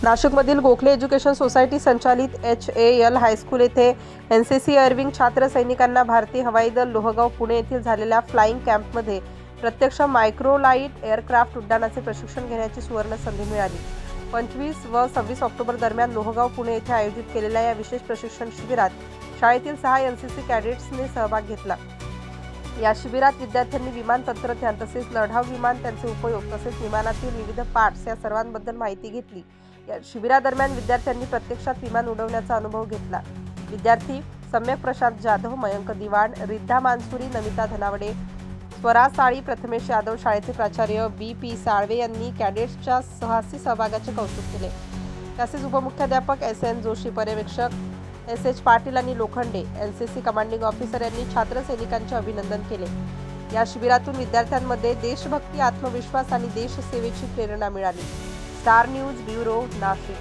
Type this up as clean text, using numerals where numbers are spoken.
नाशिकमधील Gokhale education society संचालित HAL high school येथे NCC एअरविंग छात्र सैनिकांना भारतीय हवाई दल लोहगाव पुणे येथील झालेल्या फ्लाइंग कॅम्पमध्ये प्रत्यक्ष मायक्रोलाइट एअरक्राफ्ट उड्डाणाचे प्रशिक्षण घेण्याची सुवर्ण संधी मिळाली। 25 व 26 ऑक्टोबर दरम्यान लोहगाव पुणे येथे आयोजित केलेल्या या विशेष प्रशिक्षण शिबिरात शाळेतील 6 NCC कॅडेट्सने सहभाग घेतला। या शिबिरात विद्यार्थ्यांनी विमान तंत्रज्ञान तसेच लढाऊ विमान, त्यांचे उपयोग तसेच विमानातील विविध पार्ट्स या सर्वांबद्दल माहिती घेतली। या शिबिरादरम्यान विद्यार्थ्यांनी प्रत्यक्षात विमान उडवण्याचा अनुभव घेतला। विद्यार्थी सम्यक प्रशांत जाधव, मयंक दिवाण, रिद्धा मानसुरी, नमिता धनावडे, स्वरा साळी, प्रथमेश यादव, शाळेचे प्राचार्य BP साळवे यांनी कॅडेट्सच्या साहसी सहभागाचे कौतुक केले। तसेच उपमुख्याध्यापक SN जोशी, पर्यवेक्षक SH पाटील आणि लोखंडे, NCC कमांडिंग ऑफिसर यांनी छात्र सैनिकांचे अभिनंदन केले। या शिबिरातून विद्यार्थ्यांमध्ये देशभक्ती, आत्मविश्वास आणि देशसेवेची प्रेरणा मिळाली। Star news bureau, Nashik.